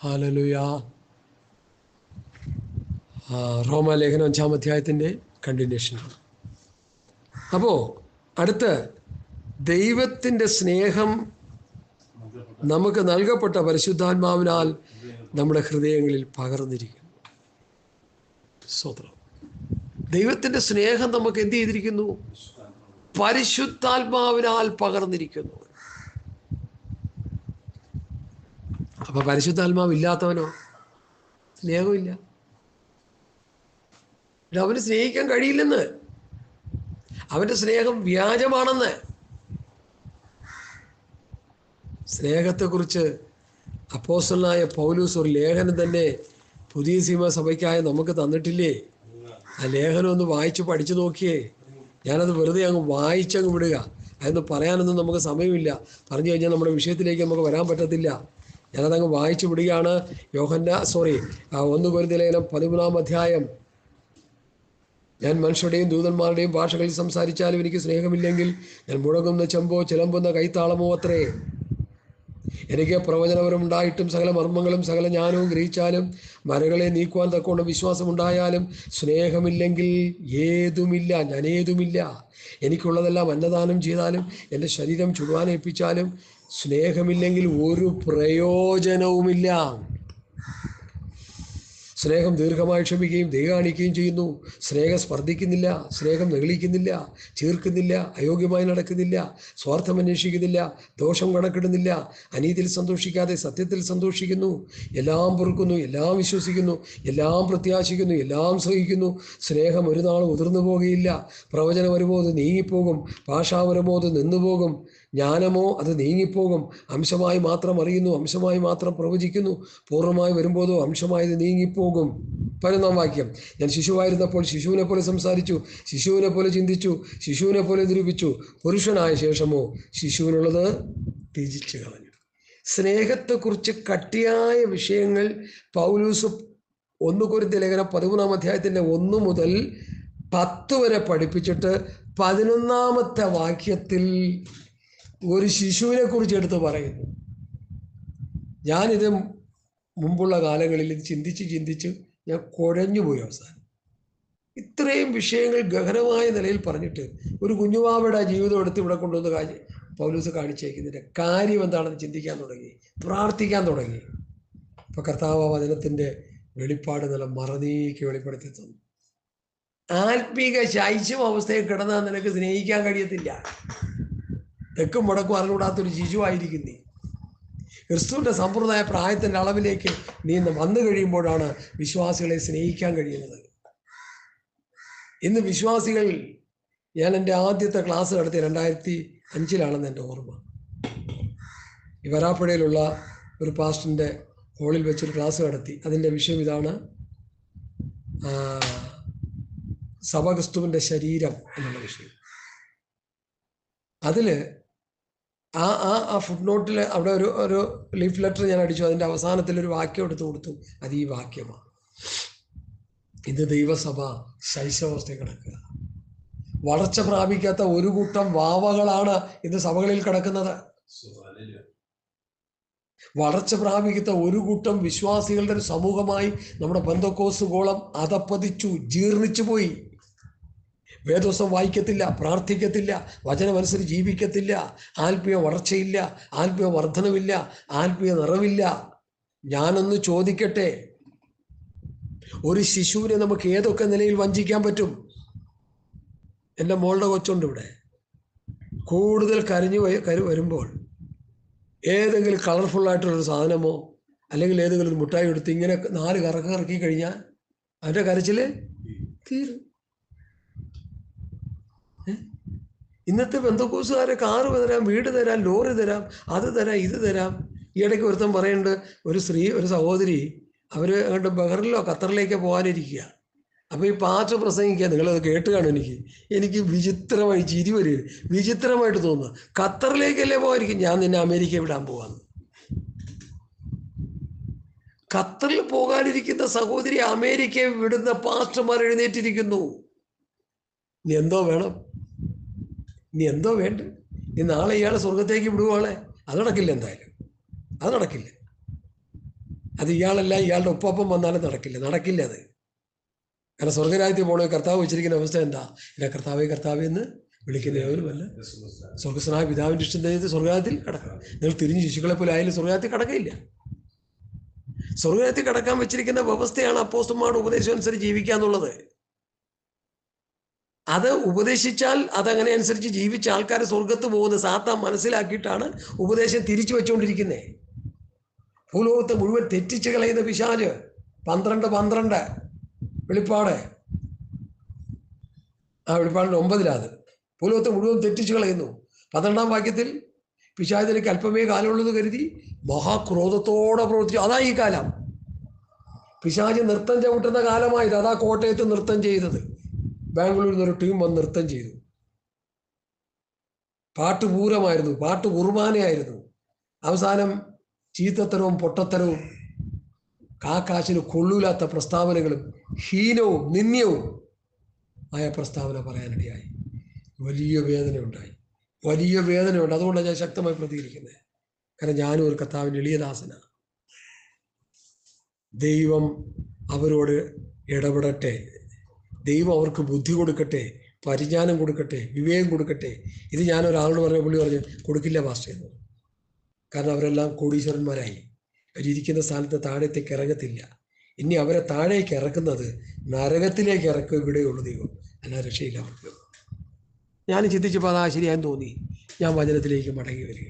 Hallelujah. റോമാലേഖനം 5-ാം അധ്യായത്തിൻ്റെ continuation. അപ്പോൾ അടുത്ത് ദൈവത്തിൻ്റെ സ്നേഹം നമുക്ക് നൽകപ്പെട്ട പരിശുദ്ധാത്മാവിനാൽ നമ്മുടെ ഹൃദയങ്ങളിൽ പകർന്നിരിക്കുന്നു. സ്തോത്രം. ദൈവത്തിൻ്റെ സ്നേഹം നമുക്ക് എന്ത് ചെയ്തിരിക്കുന്നു? പരിശുദ്ധാത്മാവിനാൽ പകർന്നിരിക്കുന്നു. അപ്പൊ പരിശുദ്ധാത്മാവ് ഇല്ലാത്തവനോ സ്നേഹമില്ല. അവന് സ്നേഹിക്കാൻ കഴിയില്ലെന്ന്, അവന്റെ സ്നേഹം വ്യാജമാണെന്ന്. സ്നേഹത്തെക്കുറിച്ച് അപ്പോസ്തലനായ പൗലോസ് ഒരു ലേഖനം തന്നെ പുതിയ സഭയ്ക്കായി നമുക്ക് തന്നിട്ടില്ലേ? ആ ലേഖനം ഒന്ന് വായിച്ച് പഠിച്ചു നോക്കിയേ. ഞാനത് വെറുതെ അങ്ങ് വായിച്ചങ്ങ് വിടുക. അതൊന്നും പറയാനൊന്നും നമുക്ക് സമയമില്ല. പറഞ്ഞു കഴിഞ്ഞാൽ നമ്മുടെ വിഷയത്തിലേക്ക് നമുക്ക് വരാൻ പറ്റത്തില്ല. ഞാനതങ്ങ് വായിച്ചു വിടുകയാണ്. 1 കൊരിന്ത്യർ ലേഖനം 13-ാം അധ്യായം. ഞാൻ മനുഷ്യരുടെയും ദൂതന്മാരുടെയും ഭാഷകളിൽ സംസാരിച്ചാലും എനിക്ക് സ്നേഹമില്ലെങ്കിൽ ഞാൻ മുഴങ്ങുന്ന ചെമ്പോ ചിലമ്പുന്ന കൈത്താളമോ അത്രേ. എനിക്ക് പ്രവചനപരമുണ്ടായിട്ടും സകല മർമ്മങ്ങളും സകല ജ്ഞാനവും ഗ്രഹിച്ചാലും മരകളെ നീക്കുവാൻ തക്കവണ്ണം വിശ്വാസമുണ്ടായാലും സ്നേഹമില്ലെങ്കിൽ ഏതുമില്ല, ഞാൻ ഏതുമില്ല. എനിക്കുള്ളതെല്ലാം അന്നദാനം ചെയ്താലും എൻ്റെ ശരീരം ചുടുവാനേൽപ്പിച്ചാലും സ്നേഹമില്ലെങ്കിൽ ഒരു പ്രയോജനവുമില്ല. സ്നേഹം ദീർഘമായി ക്ഷമിക്കുകയും ദയ കാണിക്കുകയും ചെയ്യുന്നു. സ്നേഹം സ്പർദ്ധിക്കുന്നില്ല, സ്നേഹം നെഗളിക്കുന്നില്ല, ചീർക്കുന്നില്ല, അയോഗ്യമായി നടക്കുന്നില്ല, സ്വാർത്ഥം അന്വേഷിക്കുന്നില്ല, ദോഷം കണക്കിടുന്നില്ല, അനീതിയിൽ സന്തോഷിക്കാതെ സത്യത്തിൽ സന്തോഷിക്കുന്നു, എല്ലാം പൊറുക്കുന്നു, എല്ലാം വിശ്വസിക്കുന്നു, എല്ലാം പ്രത്യാശിക്കുന്നു, എല്ലാം സഹിക്കുന്നു. സ്നേഹം ഒരു നാളും ഉതിർന്നു പോകുകയില്ല. പ്രവചനം വരുമ്പോൾ അത് നീങ്ങിപ്പോകും, ഭാഷാപരമോ അത് നിന്നുപോകും, ജ്ഞാനമോ അത് നീങ്ങിപ്പോകും. അംശമായി മാത്രം അറിയുന്നു, അംശമായി മാത്രം പ്രവചിക്കുന്നു. പൂർണ്ണമായി വരുമ്പോഴോ അംശമായത് നീങ്ങിപ്പോകും. 11-ാം വാക്യം. ഞാൻ ശിശുവായിരുന്നപ്പോൾ ശിശുവിനെ പോലെ സംസാരിച്ചു, ശിശുവിനെ പോലെ ചിന്തിച്ചു, ശിശുവിനെ പോലെ നിരൂപിച്ചു. പുരുഷനായ ശേഷമോ ശിശുവിനുള്ളത് ത്യജിച്ചു കളഞ്ഞു. സ്നേഹത്തെക്കുറിച്ച് കട്ടിയായ വിഷയങ്ങൾ പൗലോസ് 1 കൊരിന്ത്യർ ലേഖനം 13-ാം അധ്യായത്തിൻ്റെ 1 മുതൽ 10 വരെ പഠിപ്പിച്ചിട്ട് 11-ാമത്തെ വാക്യത്തിൽ ഒരു ശിശുവിനെ കുറിച്ച് എടുത്ത് പറയുന്നു. ഞാനിത് മുമ്പുള്ള കാലങ്ങളിൽ ഇത് ചിന്തിച്ച് ഞാൻ കുഴഞ്ഞുപോയി. അവസാനം ഇത്രയും വിഷയങ്ങൾ ഗഹനമായ നിലയിൽ പറഞ്ഞിട്ട് ഒരു കുഞ്ഞുവാവയുടെ ജീവിതം എടുത്ത് ഇവിടെ കൊണ്ടുവന്ന് പൗലോസ് കാണിച്ചേക്കുന്നതിൻ്റെ കാര്യം എന്താണെന്ന് ചിന്തിക്കാൻ തുടങ്ങി, പ്രാർത്ഥിക്കാൻ തുടങ്ങി. ഇപ്പൊ കർത്താവ് വചനത്തിൻ്റെ വെളിപ്പാട് നില മറനീക്കി വെളിപ്പെടുത്തി തന്നു. ആത്മീക ശൈശവ അവസ്ഥയിൽ കിടന്നാൽ നിനക്ക് സ്നേഹിക്കാൻ കഴിയത്തില്ല. തെക്കും വടക്കും അറിഞ്ഞുകൂടാത്തൊരു ശിശുവായിരിക്കുന്നേ. ക്രിസ്തുവിൻ്റെ സമ്പ്രദായ പ്രായത്തിൻ്റെ അളവിലേക്ക് നീ വന്നു കഴിയുമ്പോഴാണ് വിശ്വാസികളെ സ്നേഹിക്കാൻ കഴിയുന്നത്. ഇന്ന് വിശ്വാസികൾ, ഞാൻ എൻ്റെ ആദ്യത്തെ ക്ലാസ് നടത്തി 2005 എൻ്റെ ഓർമ്മ. ഈ വരാപ്പുഴയിലുള്ള ഒരു പാസ്റ്ററിൻ്റെ ഹോളിൽ വെച്ചൊരു ക്ലാസ് നടത്തി. അതിൻ്റെ വിഷയം ഇതാണ്: സഭ ക്രിസ്തുവിൻ്റെ ശരീരം എന്നുള്ള വിഷയം. അതിൽ ആ ഫുട് നോട്ടിൽ അവിടെ ഒരു ലീഫ് ലെറ്റർ ഞാൻ അടിച്ചു. അതിൻ്റെ അവസാനത്തിലൊരു വാക്യം എടുത്തു കൊടുത്തു. അത് ഈ വാക്യമാണ്: ഇന്ന് ദൈവസഭ ശൈശവാവസ്ഥയിൽ കിടക്കുക. വളർച്ച പ്രാപിക്കാത്ത ഒരു കൂട്ടം വാവകളാണ് ഇന്ന് സഭകളിൽ കിടക്കുന്നത്. വളർച്ച പ്രാപിക്കാത്ത ഒരു കൂട്ടം വിശ്വാസികളുടെ ഒരു സമൂഹമായി നമ്മുടെ പെന്തക്കോസ്ത് ഗോളം അധപ്പതിച്ചു, ജീർണിച്ചു പോയി. വേദോസം വായിക്കത്തില്ല, പ്രാർത്ഥിക്കത്തില്ല, വചനമനുസരിച്ച് ജീവിക്കത്തില്ല, ആത്മീയ വളർച്ചയില്ല, ആത്മീയ വർധനവില്ല, ആത്മീയ നിറവില്ല. ഞാനൊന്ന് ചോദിക്കട്ടെ, ഒരു ശിശുവിനെ നമുക്ക് ഏതൊക്കെ നിലയിൽ വഞ്ചിക്കാൻ പറ്റും? എൻ്റെ മോളുടെ കൊച്ചുണ്ട് ഇവിടെ. കൂടുതൽ വരുമ്പോൾ ഏതെങ്കിലും കളർഫുള്ളായിട്ടുള്ളൊരു സാധനമോ അല്ലെങ്കിൽ ഏതെങ്കിലും ഒരു മുട്ടായി എടുത്ത് ഇങ്ങനെ 4 കറക്കി കഴിഞ്ഞാൽ അവൻ്റെ കരച്ചിൽ തീരും. ഇന്നത്തെ പെന്തക്കോസ്തുകാരെ കാറ് തരാം, വീട് തരാം, ലോറി തരാം, അത് തരാം, ഇത് തരാം. ഈ ഇടയ്ക്ക് ഒരുത്തൻ പറയുന്നുണ്ട്, ഒരു സഹോദരി അവർ അങ്ങോട്ട് ബഹറിലോ ഖത്തറിലേക്കോ പോകാനിരിക്കുക. അപ്പോൾ ഈ പാസ്റ്റർ പ്രസംഗിക്കുക, നിങ്ങളത് കേട്ട് കാണും. എനിക്ക് വിചിത്രമായി ചിരി വരിക, വിചിത്രമായിട്ട് തോന്നുന്നു. ഖത്തറിലേക്കല്ലേ പോകാനിരിക്കും? ഞാൻ നിന്നെ അമേരിക്ക വിടാൻ പോവാന്ന്. ഖത്തറിൽ പോകാനിരിക്കുന്ന സഹോദരി അമേരിക്കയെ വിടുന്ന പാസ്റ്റർമാർ എഴുന്നേറ്റിരിക്കുന്നു. നീ എന്തോ വേണം? നീ എന്തോ വേണ്ട? നീ നാളെ ഇയാളെ സ്വർഗത്തേക്ക് വിടുവാളെ? അത് നടക്കില്ല, എന്തായാലും അത് നടക്കില്ല. അത് ഇയാളല്ല, ഇയാളുടെ ഒപ്പം വന്നാലും നടക്കില്ല അത്. കാരണം സ്വർഗരാജ്യത്തിൽ പോകണ കർത്താവ് വെച്ചിരിക്കുന്ന അവസ്ഥ എന്താ? എന്നെ കർത്താവേ എന്ന് വിളിക്കുന്നവരുമല്ല സ്വർഗസ്വനായ പിതാവിൻ്റെ ഇഷ്ടം ചെയ്ത് സ്വർഗരാജ്യത്തിൽ കടക്കണം. നിങ്ങൾ തിരിഞ്ഞ് ശിശുക്കളെ പോലെ ആയാലും സ്വർഗരാജ്യത്തിൽ കടക്കയില്ല. സ്വർഗരാജ്യത്തിൽ കടക്കാൻ വെച്ചിരിക്കുന്ന വ്യവസ്ഥയാണ് അപ്പോസ്തലന്മാരുടെ ഉപദേശം അനുസരിച്ച് ജീവിക്കുക എന്നുള്ളത്. അത് ഉപദേശിച്ചാൽ അതങ്ങനെ അനുസരിച്ച് ജീവിച്ച ആൾക്കാർ സ്വർഗത്ത് പോകുന്നത് സാത്താൻ മനസ്സിലാക്കിയിട്ടാണ് ഉപദേശം തിരിച്ചു വെച്ചുകൊണ്ടിരിക്കുന്നത്. ഭൂലോകത്തെ മുഴുവൻ തെറ്റിച്ച് കളയുന്ന പിശാച് 12 വെളിപ്പാട്, വെളിപ്പാടിൻ്റെ 9 ഭൂലോകത്തെ മുഴുവൻ തെറ്റിച്ച് കളയുന്നു. 12-ാം വാക്യത്തിൽ പിശാചിലേക്ക് അല്പമേ കാലമുള്ളത് കരുതി മഹാക്രോധത്തോടെ പ്രവർത്തിച്ചു. അതാ ഈ കാലം. പിശാച് നൃത്തം ചവിട്ടുന്ന കാലമായത്. അതാ കോട്ടയത്ത് നൃത്തം ചെയ്തത്. ബാംഗ്ലൂരിൽ നിന്നൊരു ടീം വന്ന് നൃത്തം ചെയ്തു. പാട്ട് പൂരമായിരുന്നു, പാട്ട് കുർബാനയായിരുന്നു. അവസാനം ചീത്തത്തരവും പൊട്ടത്തരവും കാശിന് കൊള്ളൂലാത്ത പ്രസ്താവനകളും ഹീനവും നിന്ദ്യവും ആയ പ്രസ്താവന പറയാനിടയായി. വലിയ വേദനയുണ്ട്. അതുകൊണ്ടാണ് ഞാൻ ശക്തമായി പ്രതികരിക്കുന്നത്. കാരണം ഞാനും ഒരു കർത്താവിൻ്റെ എളിയദാസനാണ്. ദൈവം അവരോട് ഇടപെടട്ടെ. ദൈവം അവർക്ക് ബുദ്ധി കൊടുക്കട്ടെ, പരിജ്ഞാനം കൊടുക്കട്ടെ, വിവേകം കൊടുക്കട്ടെ. ഇത് ഞാനൊരാളോട് പുള്ളി പറഞ്ഞു കൊടുക്കില്ല പാസ്റ്റർ എന്ന്. കാരണം അവരെല്ലാം കോടീശ്വരന്മാരായി. അവരിയ്ക്കുന്ന സ്ഥാനത്ത് താഴത്തേക്ക് ഇറങ്ങത്തില്ല. ഇനി അവരെ താഴേക്ക് ഇറക്കുന്നത് നരകത്തിലേക്ക് ഇറക്കുക ഇവിടെയുള്ളൂ ദൈവം, അല്ല രക്ഷയില്ല അവർക്ക്. ഞാൻ ചിന്തിച്ചപ്പോൾ അതാ ശരിയാന്ന് തോന്നി. ഞാൻ വചനത്തിലേക്ക് മടങ്ങി വരിക.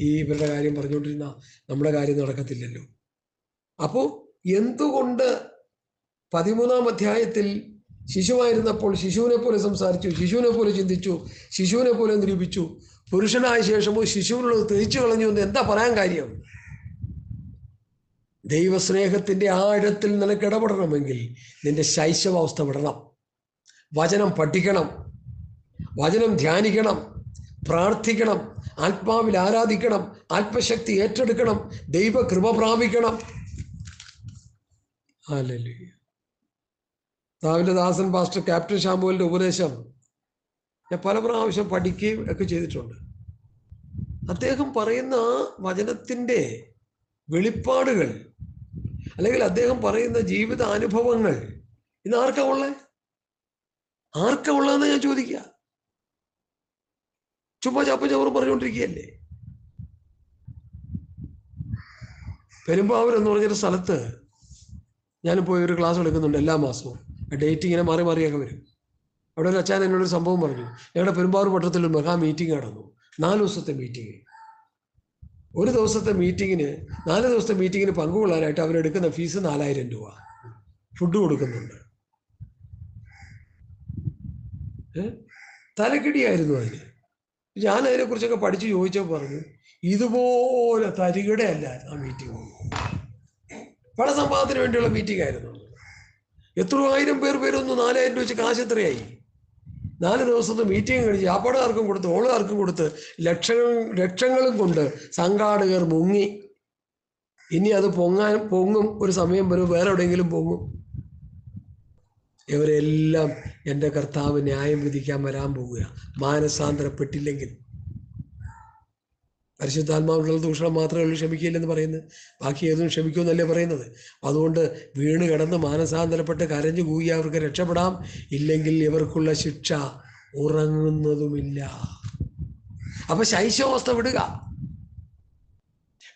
ഇവരുടെ കാര്യം പറഞ്ഞുകൊണ്ടിരുന്ന നമ്മുടെ കാര്യം നടക്കത്തില്ലല്ലോ. അപ്പോൾ എന്തുകൊണ്ട് 13-ാം അധ്യായത്തിൽ ശിശുവായിരുന്നപ്പോൾ ശിശുവിനെ പോലെ സംസാരിച്ചു, ശിശുവിനെ പോലെ ചിന്തിച്ചു, ശിശുവിനെ പോലെ നിരൂപിച്ചു, പുരുഷനായ ശേഷമോ ശിശുവിനുള്ളത് തിരിച്ചു കളഞ്ഞു എന്ന് എന്താ പറയാൻ കാര്യം? ദൈവസ്നേഹത്തിൻ്റെ ആഴത്തിൽ നിനക്ക് ഇടപെടണമെങ്കിൽ നിന്റെ ശൈശവാവസ്ഥ വിടണം. വചനം പഠിക്കണം, വചനം ധ്യാനിക്കണം, പ്രാർത്ഥിക്കണം, ആത്മാവിൽ ആരാധിക്കണം, ആത്മശക്തി ഏറ്റെടുക്കണം, ദൈവകൃപ പ്രാപിക്കണം. ഹല്ലേലൂയ. ദാവീദ് ദാസൻ പാസ്റ്റർ ക്യാപ്റ്റൻ ശാമുവേലിൻ്റെ ഉപദേശം ഞാൻ പല പ്രാവശ്യം പഠിക്കുകയും ഒക്കെ ചെയ്തിട്ടുണ്ട്. അദ്ദേഹം പറയുന്ന ആ വചനത്തിൻ്റെ വെളിപ്പാടുകൾ, അല്ലെങ്കിൽ അദ്ദേഹം പറയുന്ന ജീവിത അനുഭവങ്ങൾ ഇന്ന് ആർക്കാ ഉള്ളതെന്ന് ഞാൻ ചോദിക്കുക. ചുമ്മാ ചപ്പച്ചവറും പറഞ്ഞുകൊണ്ടിരിക്കുകയല്ലേ. പെരുമ്പാവൂർ എന്ന് പറഞ്ഞൊരു സ്ഥലത്ത് ഞാൻ പോയി ഒരു ക്ലാസ് എടുക്കുന്നുണ്ട് എല്ലാ മാസവും. ഡേറ്റ് ഇങ്ങനെ മാറിയൊക്കെ വരും. അവിടെ ഒരു അച്ഛൻ എന്നോടൊരു സംഭവം പറഞ്ഞു. ഞങ്ങളുടെ പെരുമ്പാവൂർ പട്ടണത്തിൽ ഒരു മെഗാ മീറ്റിംഗ് നടന്നു. 4 ദിവസത്തെ മീറ്റിംഗ്. ഒരു ദിവസത്തെ മീറ്റിങ്ങിന് 4 ദിവസത്തെ മീറ്റിങ്ങിന് പങ്കുകൊള്ളാനായിട്ട് അവരെടുക്കുന്ന ഫീസ് 4000 രൂപ. ഫുഡ് കൊടുക്കുന്നുണ്ട്. തലക്കിടിയായിരുന്നു അതിന്. ഞാൻ അതിനെക്കുറിച്ചൊക്കെ പഠിച്ച് ചോദിച്ചപ്പോൾ പറഞ്ഞു ഇതുപോലെ തരികിടയല്ല ആ മീറ്റിംഗ്. പണസമ്പാദനത്തിന് വേണ്ടിയുള്ള മീറ്റിംഗ് ആയിരുന്നു. എത്ര 1000 പേരൊന്ന് 4000 രൂപ വെച്ച് കാശ് എത്രയായി? 4 ദിവസത്തെ മീറ്റിംഗ് കഴിഞ്ഞ് ചാപ്പാടുകാർക്കും കൊടുത്ത് ഓളുകാർക്കും കൊടുത്ത് ലക്ഷങ്ങളും കൊണ്ട് സംഘാടകർ മുങ്ങി. ഇനി അത് പൊങ്ങും, ഒരു സമയം വരും, വേറെ എവിടെയെങ്കിലും പൊങ്ങും. ഇവരെല്ലാം എൻ്റെ കർത്താവ് ന്യായം വിധിക്കാൻ വരാൻ പോവുക. മാനസാന്തരപ്പെട്ടില്ലെങ്കിൽ. പരിശുദ്ധാത്മാവുള്ള ദൂഷണം മാത്രമേ ഉള്ളൂ ക്ഷമിക്കില്ലെന്ന് പറയുന്നത്. ബാക്കി ഏതും ക്ഷമിക്കുമെന്നല്ലേ പറയുന്നത്. അതുകൊണ്ട് വീണ് കിടന്ന് മാനസാന്തരപ്പെട്ട് കരഞ്ഞു കൂകി അവർക്ക് രക്ഷപ്പെടാം. ഇല്ലെങ്കിൽ ഇവർക്കുള്ള ശിക്ഷ ഉറങ്ങുന്നതുമില്ല. അപ്പൊ ശൈശവാവസ്ഥ വിടുക.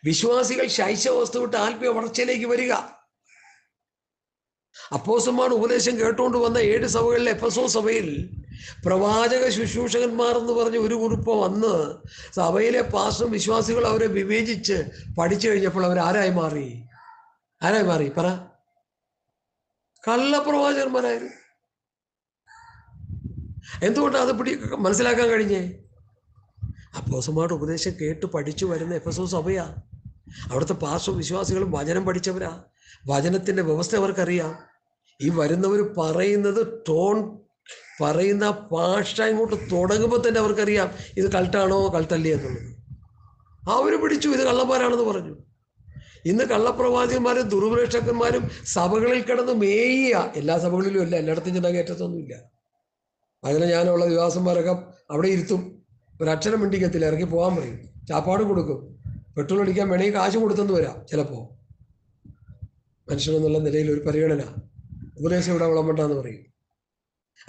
വിശ്വാസികൾ ശൈശവാവസ്ഥ വിട്ട് ആത്മീയ വളർച്ചയിലേക്ക് വരിക. അപ്പോസ്തലന്മാരുടെ ഉപദേശം കേട്ടുകൊണ്ട് വന്ന 7 സഭകളിലെ എഫെസോസ് സഭയിൽ പ്രവാചക ശുശ്രൂഷകന്മാർ എന്ന് പറഞ്ഞ ഒരു ഗ്രൂപ്പ് വന്ന് സഭയിലെ പാസ്റ്ററും വിശ്വാസികൾ അവരെ വിവേചിച്ച് പഠിച്ചു കഴിഞ്ഞപ്പോൾ അവർ ആരായി മാറി? പറ. കള്ളപ്രവാചകന്മാരായിരുന്നു. എന്തുകൊണ്ടാണ് അത് മനസ്സിലാക്കാൻ കഴിഞ്ഞേ? അപ്പോസ്തലന്മാരുടെ ഉപദേശം കേട്ട് പഠിച്ചു വരുന്ന എഫെസോസ് സഭയാ. അവിടുത്തെ പാസ്റ്ററും വിശ്വാസികളും വചനം പഠിച്ചവരാ. വചനത്തിൻ്റെ വ്യവസ്ഥ അവർക്കറിയാം. ഈ വരുന്നവർ പറയുന്നത് പറയുന്ന ഭാഷ ഇങ്ങോട്ട് തുടങ്ങുമ്പോൾ തന്നെ അവർക്കറിയാം ഇത് കൾട്ടാണോ കൾട്ടല്ലേ എന്നുള്ളത്. അവർ പിടിച്ചു ഇത് കള്ളന്മാരാണെന്ന് പറഞ്ഞു. ഇന്ന് കള്ളപ്രവാചകന്മാരും ദുർവിരക്ഷകന്മാരും സഭകളിൽ കിടന്ന് മേയുക. എല്ലാ സഭകളിലും അല്ല, എല്ലായിടത്തും ചെന്നാൽ കയറ്റത്തൊന്നുമില്ല. അതിന് ഞാനുള്ള വിവാസന്മാരൊക്കെ അവിടെ ഇരുത്തും. ഒരക്ഷരം മിണ്ടിക്കത്തില്ല, ഇറങ്ങി പോകാൻ പറയും. ചാപ്പാടും കൊടുക്കും. പെട്രോൾ അടിക്കാൻ വേണമെങ്കിൽ കാശ് കൊടുത്തെന്ന് വരാം ചിലപ്പോൾ. മനുഷ്യനെന്നുള്ള നിലയിൽ ഒരു പരിഗണന, ഉപദേശം ഇവിടെ വിളമ്പണ്ടെന്ന് പറയും.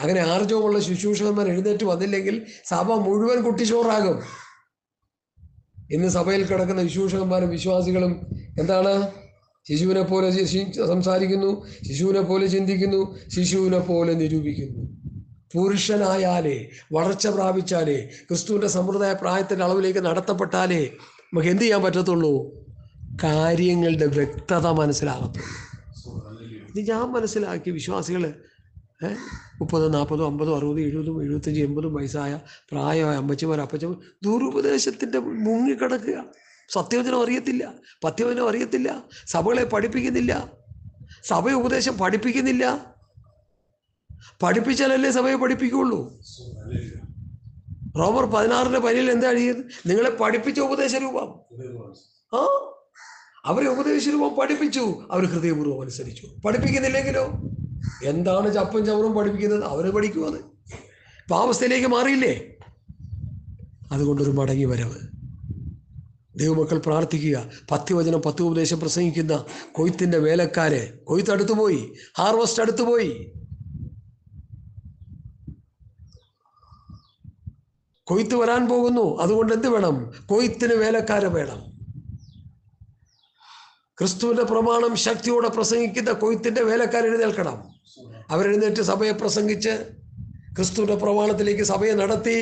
അങ്ങനെ ആർജവമുള്ള ശുശ്രൂഷകന്മാർ എഴുന്നേറ്റ് വന്നില്ലെങ്കിൽ സഭ മുഴുവൻ കുട്ടിച്ചോറാകും. ഇന്ന് സഭയിൽ കിടക്കുന്ന ശുശ്രൂഷകന്മാരും വിശ്വാസികളും എന്താണ്? ശിശുവിനെ പോലെ സംസാരിക്കുന്നു, ശിശുവിനെ പോലെ ചിന്തിക്കുന്നു, ശിശുവിനെ പോലെ നിരൂപിക്കുന്നു. പുരുഷനായാലേ, വളർച്ച പ്രാപിച്ചാലേ, ക്രിസ്തുവിൻ്റെ സമ്പ്രദായ പ്രായത്തിൻ്റെ അളവിലേക്ക് നടത്തപ്പെട്ടാലേ നമുക്ക് എന്ത് ചെയ്യാൻ പറ്റത്തുള്ളൂ? കാര്യങ്ങളുടെ വ്യക്തത മനസ്സിലാകത്തുള്ളൂ. ഇത് ഞാൻ മനസ്സിലാക്കി. വിശ്വാസികൾ 30, 40, 50, 60, 70, 75, 80 വയസ്സായ പ്രായമായ അമ്മച്ചിമാർ, അപ്പച്ചമാർ ദുരുപദേശത്തിൻ്റെ മുങ്ങിക്കിടക്കുക. സത്യവചനം അറിയത്തില്ല, പത്യവചനം അറിയത്തില്ല, സഭകളെ പഠിപ്പിക്കുന്നില്ല, സഭ ഉപദേശം പഠിപ്പിക്കുന്നില്ല. പഠിപ്പിച്ചാലല്ലേ സഭയെ പഠിപ്പിക്കുകയുള്ളൂ. റോമർ 16:10 എന്താ എഴുതിയത്? നിങ്ങളെ പഠിപ്പിച്ച ഉപദേശ രൂപം. അവരെ ഉപദേശ രൂപം പഠിപ്പിച്ചു, അവർ ഹൃദയപൂർവ്വം അനുസരിച്ചു. പഠിപ്പിക്കുന്നില്ലെങ്കിലോ എന്താണ് ചപ്പും ചവറും പഠിപ്പിക്കുന്നത്? അവര് പഠിക്കുവാണ്. പാവസ്ഥയിലേക്ക് മാറിയില്ലേ? അതുകൊണ്ടൊരു മടങ്ങി വരവ്. ദൈവമക്കൾ പ്രാർത്ഥിക്കുക. പത്യവചനം, പത്യോപദേശം പ്രസംഗിക്കുന്ന കൊയ്ത്തിന്റെ വേലക്കാരെ, കൊയ്ത്ത് അടുത്തുപോയി, ഹാർവസ്റ്റ് അടുത്തുപോയി. കൊയ്ത്ത് വരാൻ പോകുന്നു. അതുകൊണ്ട് എന്ത് വേണം? കൊയ്ത്തിന് വേലക്കാരെ വേണം. ക്രിസ്തുവിന്റെ പ്രമാണം ശക്തിയോടെ പ്രസംഗിക്കുന്ന കൊയ്ത്തിന്റെ വേലക്കാർ എഴുന്നേൽക്കണം. അവരെഴുന്നേറ്റ് സഭയെ പ്രസംഗിച്ച് ക്രിസ്തുവിന്റെ പ്രമാണത്തിലേക്ക് സഭയെ നടത്തി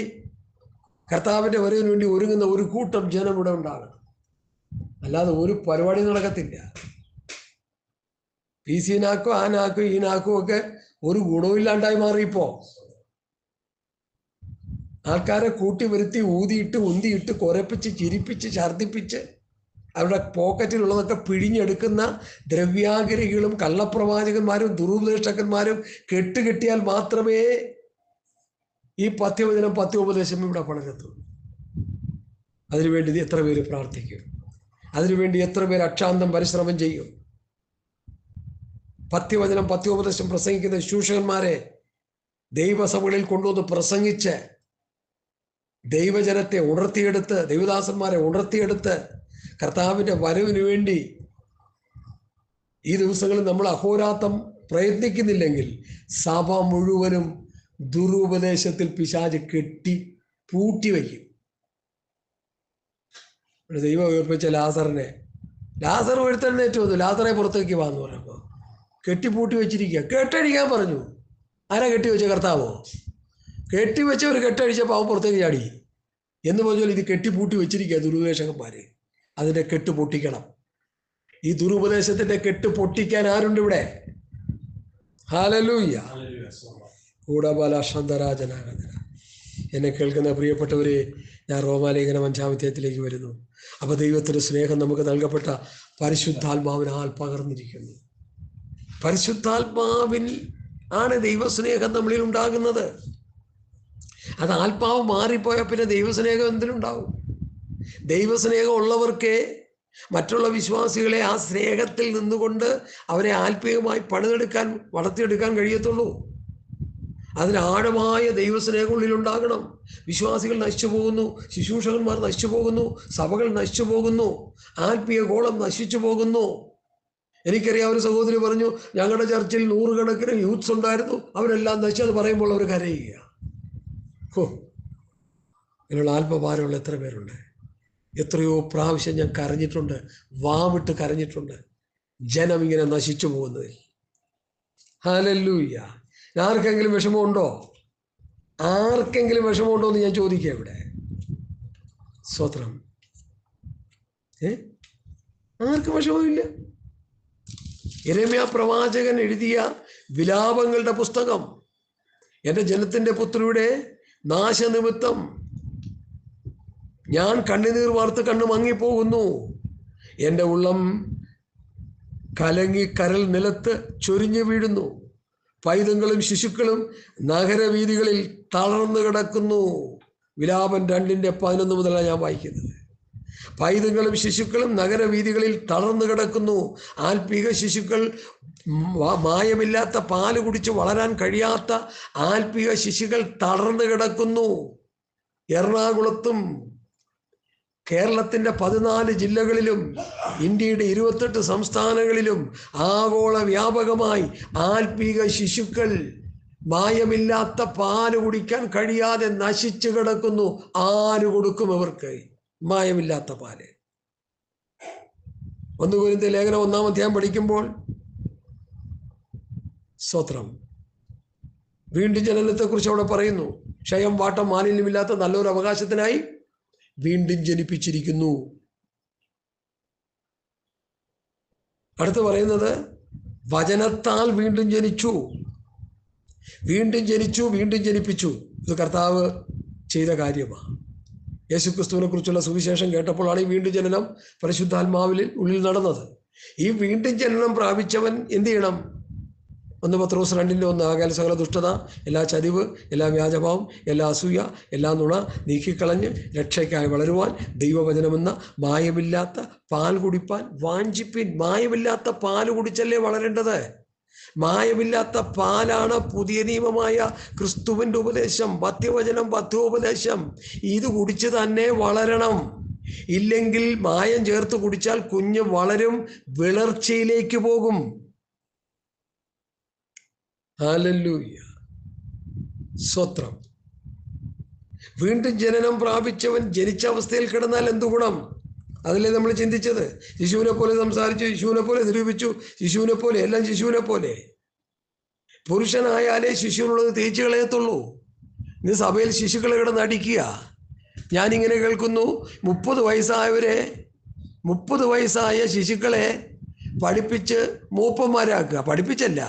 കർത്താവിന്റെ വരവിന് വേണ്ടി ഒരുങ്ങുന്ന ഒരു കൂട്ടം ജനം ഇവിടെ ഉണ്ടാകണം. അല്ലാതെ ഒരു പരിപാടി നടക്കത്തില്ല. PC നാക്കും ആ നാക്കും ഈ നാക്കും ഒക്കെ ഒരു ഗുണമില്ലാണ്ടായി മാറിയിപ്പോ. ആൾക്കാരെ കൂട്ടി വരുത്തി ഊതിയിട്ട് ഉന്തിയിട്ട് കുരപ്പിച്ച് ചിരിപ്പിച്ച് ഛർദിപ്പിച്ച് അവരുടെ പോക്കറ്റിലുള്ളതൊക്കെ പിഴിഞ്ഞെടുക്കുന്ന ദ്രവ്യാഗ്രഹികളും കള്ളപ്രവാചകന്മാരും ദുരുപദേഷ്ടകന്മാരും കെട്ടുകെട്ടിയാൽ മാത്രമേ ഈ പത്യവചനം, പത്യോപദേശം ഇവിടെ പടരത്തുള്ളൂ. അതിനുവേണ്ടി എത്ര പേര് പ്രാർത്ഥിക്കും? അതിനുവേണ്ടി എത്ര പേര് അക്ഷാന്തം പരിശ്രമം ചെയ്യും? പത്യവചനം, പത്യോപദേശം പ്രസംഗിക്കുന്ന ശുശ്രൂഷകന്മാരെ ദൈവസഭകളിൽ കൊണ്ടുവന്ന് പ്രസംഗിച്ച് ദൈവജനത്തെ ഉണർത്തിയെടുത്ത്, ദൈവദാസന്മാരെ ഉണർത്തിയെടുത്ത് കർത്താവിൻ്റെ വരവിന് വേണ്ടി ഈ ദിവസങ്ങളിൽ നമ്മൾ അഹോരാത്രം പ്രയത്നിക്കുന്നില്ലെങ്കിൽ സഭ മുഴുവനും ദുരുപദേശത്തിൽ പിശാച് കെട്ടി പൂട്ടി വയ്ക്കും. ദൈവം ഉയർപ്പിച്ച ലാസർ എഴുത്തെഴുന്നേറ്റ് വന്നു. ലാസറെ പുറത്തേക്ക് വാന്ന് പറഞ്ഞപ്പോൾ കെട്ടിപ്പൂട്ടി വെച്ചിരിക്കുക. കെട്ടഴിക്കാൻ പറഞ്ഞു. ആരാ കെട്ടിവെച്ച? കർത്താവോ? കെട്ടിവെച്ചവർ കെട്ടഴിച്ചപ്പോൾ അവൻ പുറത്തേക്ക് ചാടി എന്ന് പറഞ്ഞാൽ ഇത് കെട്ടിപ്പൂട്ടി വെച്ചിരിക്കുക ദുരുപദേശകന്മാര്. അതിൻ്റെ കെട്ട് പൊട്ടിക്കണം. ഈ ദുരുപദേശത്തിന്റെ കെട്ട് പൊട്ടിക്കാൻ ആരുണ്ട് ഇവിടെ? ഹല്ലേലൂയ. കൂടബാലശന്തരാജനാഗതന. എന്നെ കേൾക്കുന്ന പ്രിയപ്പെട്ടവരെ, ഞാൻ റോമാലേഖനം 5-ാം അധ്യായത്തിലേക്ക് വരുന്നു. അപ്പൊ ദൈവത്തിന്റെ സ്നേഹം നമുക്ക് നൽകപ്പെട്ട പരിശുദ്ധാത്മാവിനാൽ പകർന്നിരിക്കുന്നു. പരിശുദ്ധാത്മാവിൽ ആണ് ദൈവസ്നേഹം നമ്മളിൽ ഉണ്ടാകുന്നത്. അത് ആത്മാവ് മാറിപ്പോയാൽ പിന്നെ ദൈവസ്നേഹം എന്തിനുണ്ടാവും? ദൈവസ്നേഹം ഉള്ളവർക്ക് മറ്റുള്ള വിശ്വാസികളെ ആ സ്നേഹത്തിൽ നിന്നുകൊണ്ട് അവരെ ആത്മീയമായി പണിതെടുക്കാൻ, വളർത്തിയെടുക്കാൻ കഴിയത്തുള്ളൂ. അതിന് ആഴമായ ദൈവസ്നേഹം ഉള്ളിലുണ്ടാകണം. വിശ്വാസികൾ നശിച്ചു പോകുന്നു, ശുശ്രൂഷകന്മാർ നശിച്ചു പോകുന്നു, സഭകൾ നശിച്ചു പോകുന്നു, ആത്മീയ ഗോളം നശിച്ചു പോകുന്നു. എനിക്കറിയാം, ഒരു സഹോദരി പറഞ്ഞു, ഞങ്ങളുടെ ചർച്ചിൽ 100 കണക്കിന് യൂത്ത്സ് ഉണ്ടായിരുന്നു, അവരെല്ലാം നശിച്ചു. അത് പറയുമ്പോൾ അവർ കരയുക. ഇതിനുള്ള ആത്മഭാരമുള്ള എത്ര പേരുണ്ട്? എത്രയോ പ്രാവശ്യം ഞാൻ കരഞ്ഞിട്ടുണ്ട്, വാവിട്ട് കരഞ്ഞിട്ടുണ്ട്, ജനം ഇങ്ങനെ നശിച്ചു പോകുന്നതിൽ. ഹല്ലേലൂയ. ആർക്കെങ്കിലും വിഷമമുണ്ടോ? ആർക്കെങ്കിലും വിഷമമുണ്ടോ എന്ന് ഞാൻ ചോദിക്കുക ഇവിടെ. സ്തോത്രം. ആർക്കും വിഷമമില്ല. യെരമ്യാ പ്രവാചകൻ എഴുതിയ വിലാപങ്ങളുടെ പുസ്തകം, എൻ്റെ ജനത്തിൻ്റെ പുത്രിയുടെ നാശനിമിത്തം ഞാൻ കണ്ണുനീർ വാർത്ത് കണ്ണു മങ്ങിപ്പോകുന്നു, എൻ്റെ ഉള്ളം കലങ്ങി കരൽ നിലത്ത് ചൊരിഞ്ഞു വീഴുന്നു, പൈതങ്ങളും ശിശുക്കളും നഗരവീഥികളിൽ തളർന്നു കിടക്കുന്നു. വിലാപം 2:11 മുതലാണ് ഞാൻ വായിക്കുന്നത്. പൈതങ്ങളും ശിശുക്കളും നഗരവീഥികളിൽ തളർന്നു കിടക്കുന്നു. ആത്മീക ശിശുക്കൾ, മായമില്ലാത്ത പാല് കുടിച്ച് വളരാൻ കഴിയാത്ത ആത്മീക ശിശുക്കൾ തളർന്നു കിടക്കുന്നു. എറണാകുളത്തും കേരളത്തിൻ്റെ 14 ജില്ലകളിലും ഇന്ത്യയുടെ 28 സംസ്ഥാനങ്ങളിലും ആഗോള വ്യാപകമായി ആത്മീക ശിശുക്കൾ മായമില്ലാത്ത പാല് കുടിക്കാൻ കഴിയാതെ നശിച്ചു കിടക്കുന്നു. ആര് കൊടുക്കും അവർക്ക് മായമില്ലാത്ത പാല്? 1 കൊരിന്ത്യർ ലേഖനം 1-ാം അധ്യായം പഠിക്കുമ്പോൾ സ്തോത്രം, വീണ്ടും ജനനത്തെക്കുറിച്ച് അവിടെ പറയുന്നു. ക്ഷയം, വാട്ടം, മാലിന്യമില്ലാത്ത നല്ലൊരു അവകാശത്തിനായി വീണ്ടും ജനിപ്പിച്ചിരിക്കുന്നു. അടുത്ത് പറയുന്നത് വചനത്താൽ വീണ്ടും ജനിച്ചു, വീണ്ടും ജനിച്ചു, വീണ്ടും ജനിപ്പിച്ചു. ഇത് കർത്താവ് ചെയ്ത കാര്യമാണ്. യേശുക്രിസ്തുവിനെ കുറിച്ചുള്ള സുവിശേഷം കേട്ടപ്പോഴാണ് ഈ വീണ്ടും ജനനം പരിശുദ്ധാത്മാവിൽ ഉള്ളിൽ നടന്നത്. ഈ വീണ്ടും ജനനം പ്രാപിച്ചവൻ എന്ത് ചെയ്യണം? 1 പത്രോസ് 2:1 ആകയാൽ സകല ദുഷ്ടത, എല്ലാ ചതിവ്, എല്ലാ വ്യാജഭാവം, എല്ലാ അസൂയ, എല്ലാ നുണ നീക്കിക്കളഞ്ഞ് രക്ഷയ്ക്കായി വളരുവാൻ ദൈവവചനമെന്ന മായമില്ലാത്ത പാൽ കുടിപ്പാൻ വാഞ്ചിപ്പിൻ. മായമില്ലാത്ത പാല് കുടിച്ചല്ലേ വളരേണ്ടത്? മായമില്ലാത്ത പാലാണ് പുതിയ നിയമമായ ക്രിസ്തുവിൻ്റെ ഉപദേശം, പഥ്യവചനം, പഥ്യോപദേശം. ഇത് കുടിച്ച് തന്നെ വളരണം. ഇല്ലെങ്കിൽ മായം ചേർത്ത് കുടിച്ചാൽ കുഞ്ഞ് വളരും, വിളർച്ചയിലേക്ക് പോകും. ഹല്ലേലൂയ, സ്തോത്രം. വീണ്ടും ജനനം പ്രാപിച്ചവൻ ജനിച്ച അവസ്ഥയിൽ കിടന്നാൽ എന്തു ഗുണം? അതല്ലേ നമ്മൾ ചിന്തിച്ചത്. ശിശുവിനെ പോലെ സംസാരിച്ചു, ശിശുവിനെ പോലെ നിരൂപിച്ചു, ശിശുവിനെ പോലെ എല്ലാം ശിശുവിനെ പോലെ. പുരുഷനായാലേ ശിശുവിനുള്ളത് തേച്ച് കളയത്തുള്ളൂ. ഇന്ന് സഭയിൽ ശിശുക്കളെ കിടന്ന് അടിക്കുക. ഞാനിങ്ങനെ കേൾക്കുന്നു, 30 വയസ്സായവരെ, 30 വയസ്സായ ശിശുക്കളെ പഠിപ്പിച്ച് മൂപ്പന്മാരാക്കുക. പഠിപ്പിച്ചല്ല,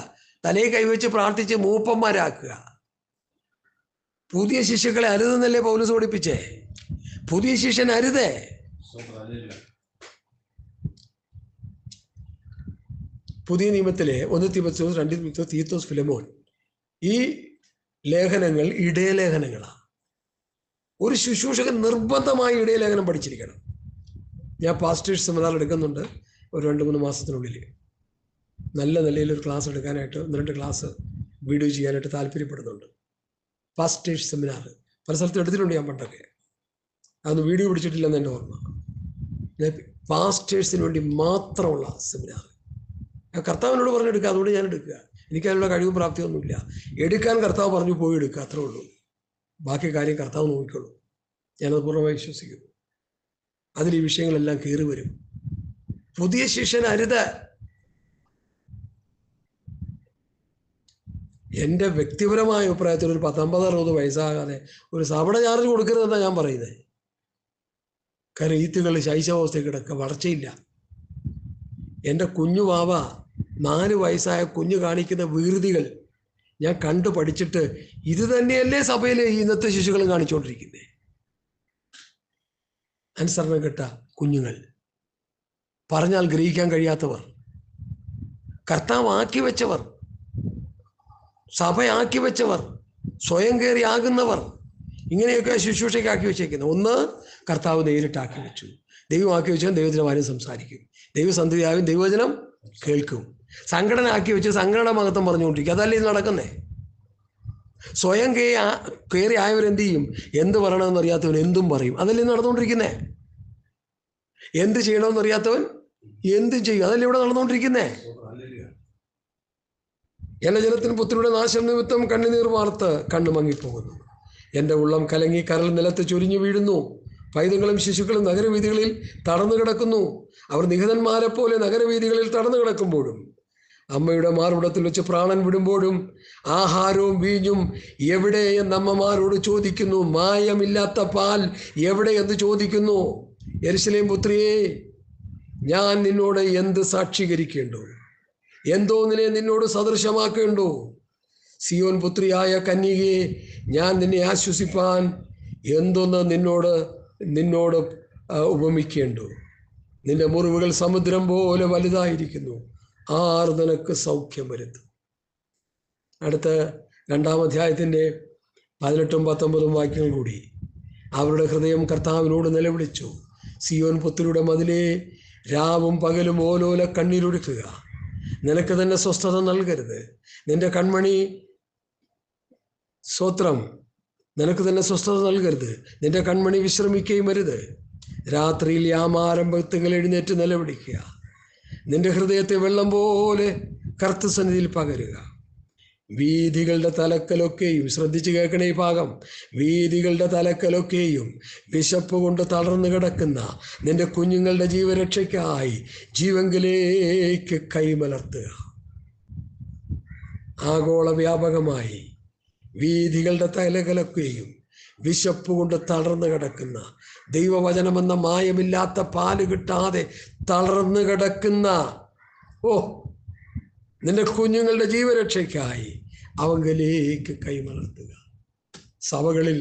തലയിൽ കൈവച്ച് പ്രാർത്ഥിച്ച് മൂപ്പന്മാരാക്കുക. പുതിയ ശിശുക്കളെ അരുതെന്നല്ലേ പൗലോസ് പഠിപ്പിച്ചേ? പുതിയ ശിഷ്യൻ അരുതേ. പുതിയ നിയമത്തിലെ 1 തീമോഥെയോസ്, 2 തീമോഥെയോസ്, തീത്തോസ്, ഫിലമോൻ, ഈ ലേഖനങ്ങൾ ഇടയലേഖനങ്ങളാണ്. ഒരു ശുശ്രൂഷകൻ നിർബന്ധമായി ഇടയലേഖനം പഠിച്ചിരിക്കണം. ഞാൻ പാസ്റ്റേഴ്സ് സെമിനാർ എടുക്കുന്നുണ്ട് ഒരു 2-3 മാസത്തിനുള്ളിൽ. നല്ല നിലയിലൊരു ക്ലാസ് എടുക്കാനായിട്ട് 1-2 ക്ലാസ് വീഡിയോ ചെയ്യാനായിട്ട് താല്പര്യപ്പെടുന്നുണ്ട്. പാസ്റ്റേഴ്സ് സെമിനാർ പല സ്ഥലത്തും എടുത്തിട്ടുണ്ട് ഞാൻ പണ്ടൊക്കെ. അതൊന്നും വീഡിയോ പിടിച്ചിട്ടില്ലെന്ന് എൻ്റെ ഓർമ്മ. പാസ്റ്റേഴ്സിന് വേണ്ടി മാത്രമുള്ള സെമിനാർ ഞാൻ കർത്താവിനോട് പറഞ്ഞെടുക്കുക. അതുകൊണ്ട് ഞാൻ എടുക്കുക. എനിക്കതിനുള്ള കഴിവും പ്രാപ്തിയൊന്നുമില്ല. എടുക്കാൻ കർത്താവ് പറഞ്ഞു, പോയി എടുക്കുക, അത്രേ ഉള്ളൂ. ബാക്കി കാര്യം കർത്താവ് നോക്കിക്കോളൂ. ഞാനത് പൂർണ്ണമായി വിശ്വസിക്കുന്നു. അതിൽ ഈ വിഷയങ്ങളെല്ലാം കയറി വരും. പുതിയ ശിഷ്യൻ അരുത്. എൻ്റെ വ്യക്തിപരമായ അഭിപ്രായത്തിൽ ഒരു 19-60 വയസ്സാകാതെ ഒരു സവണ ചാർജ് കൊടുക്കരുതെന്നാണ് ഞാൻ പറയുന്നത്. കാരണം ഈത്തുകൾ ശൈശവാവസ്ഥയിൽ കിടക്കുക, വളർച്ചയില്ല. എൻ്റെ കുഞ്ഞു വാവ 4 വയസ്സായ കുഞ്ഞ് കാണിക്കുന്ന വികൃതികൾ ഞാൻ കണ്ടു പഠിച്ചിട്ട് ഇത് തന്നെയല്ലേ സഭയിൽ ഇന്നത്തെ ശിശുക്കളും കാണിച്ചുകൊണ്ടിരിക്കുന്നത്. അനുസരണം കെട്ട കുഞ്ഞുങ്ങൾ, പറഞ്ഞാൽ ഗ്രഹിക്കാൻ കഴിയാത്തവർ, കർത്താവ് ആക്കി വെച്ചവർ, സഭയാക്കി വെച്ചവർ, സ്വയം കയറി ആകുന്നവർ, ഇങ്ങനെയൊക്കെ ശുശ്രൂഷയ്ക്കാക്കി വെച്ചേക്കുന്നത്. ഒന്ന്, കർത്താവ് നേരിട്ടാക്കി വെച്ചു. ദൈവമാക്കി വെച്ചാൽ ദൈവത്തിന് ആരും സംസാരിക്കും. ദൈവസന്ധിയാവും ദൈവവചനം കേൾക്കും. സംഘടന ആക്കി വെച്ച് സംഘടന മഹത്വം പറഞ്ഞുകൊണ്ടിരിക്കും. അതല്ലേ ഇത് നടക്കുന്നേ. സ്വയം കയറി ആയവരെന്ത് ചെയ്യും? എന്ത് പറയണമെന്ന് അറിയാത്തവൻ എന്തും പറയും. അതല്ലേ നടന്നുകൊണ്ടിരിക്കുന്നേ. എന്ത് ചെയ്യണമെന്ന് അറിയാത്തവൻ എന്തും ചെയ്യും. അതല്ലേ ഇവിടെ നടന്നുകൊണ്ടിരിക്കുന്നേ. എൻ്റെ ജനത്തിന് പുത്രിയുടെ നാശം നിമിത്തം കണ്ണുനീർ വാർത്ത് കണ്ണു മങ്ങിപ്പോകുന്നു. എൻ്റെ ഉള്ളം കലങ്ങി കരൾ നിലത്ത് ചൊരിഞ്ഞു വീഴുന്നു. പൈതങ്ങളും ശിശുക്കളും നഗരവീഥികളിൽ തടന്നു കിടക്കുന്നു. അവർ നിഹതന്മാരെ പോലെ നഗരവീഥികളിൽ തടന്നു കിടക്കുമ്പോഴും അമ്മയുടെ മാർവിടത്തിൽ വെച്ച് പ്രാണൻ വിടുമ്പോഴും ആഹാരവും വീഞ്ഞും എവിടെ എന്ന് അമ്മമാരോട് ചോദിക്കുന്നു. മായമില്ലാത്ത പാൽ എവിടെ എന്ന് ചോദിക്കുന്നു. യെരൂശലേം പുത്രിയേ, ഞാൻ നിന്നോട് എന്ത് സാക്ഷീകരിക്കേണ്ടു? എന്തോന്നിനെ നിന്നോട് സദൃശമാക്കേണ്ടു? സിയോൻ പുത്രിയായ കന്യകയെ, ഞാൻ നിന്നെ ആശ്വസിപ്പാൻ എന്തൊന്ന് നിന്നോട് ഉപമിക്കേണ്ടു? നിന്റെ മുറിവുകൾ സമുദ്രം പോലെ വലുതായിരിക്കുന്നു. ആർ നിനക്ക് സൗഖ്യം വരുത്തും? അടുത്ത 2-ാം അധ്യായത്തിൻ്റെ 18-ഉം 19-ഉം വാക്യങ്ങൾ കൂടി. അവരുടെ ഹൃദയം കർത്താവിനോട് നിലവിളിച്ചു. സിയോൻ പുത്രിയുടെ മതിലേ, രാവും പകലും ഓലോല കണ്ണീരൊഴുക്കുക. നിനക്ക് തന്നെ സ്വസ്ഥത നൽകരുത്. നിന്റെ കൺമണി, സ്തോത്രം, നിനക്ക് തന്നെ സ്വസ്ഥത നൽകരുത്. നിന്റെ കൺമണി വിശ്രമിക്കുകയും വരുത്. രാത്രിയിൽ യാമാരംഭത്തിൽ എഴുന്നേറ്റ് നിലവിളിക്കുക. നിന്റെ ഹൃദയത്തെ വെള്ളം പോലെ കർത്തൃസന്നിധിയിൽ പകരുക. വീഥികളുടെ തലക്കലൊക്കെയും, ശ്രദ്ധിച്ചു കേൾക്കണേ ഈ ഭാഗം, വീഥികളുടെ തലക്കലൊക്കെയും വിശപ്പ് കൊണ്ട് തളർന്നു കിടക്കുന്ന നിന്റെ കുഞ്ഞുങ്ങളുടെ ജീവരക്ഷയ്ക്കായി ജീവങ്കിലേക്ക് കൈമലർത്തുക. ആഗോള വ്യാപകമായി വീഥികളുടെ തലകലൊക്കെയും വിശപ്പ് കൊണ്ട് തളർന്നു കിടക്കുന്ന, ദൈവവചനമെന്ന മായമില്ലാത്ത പാല് കിട്ടാതെ തളർന്നു കിടക്കുന്ന നിന്റെ കുഞ്ഞുങ്ങളുടെ ജീവരക്ഷയ്ക്കായി അവങ്കിലേക്ക് കൈമലർത്തുക. സഭകളിൽ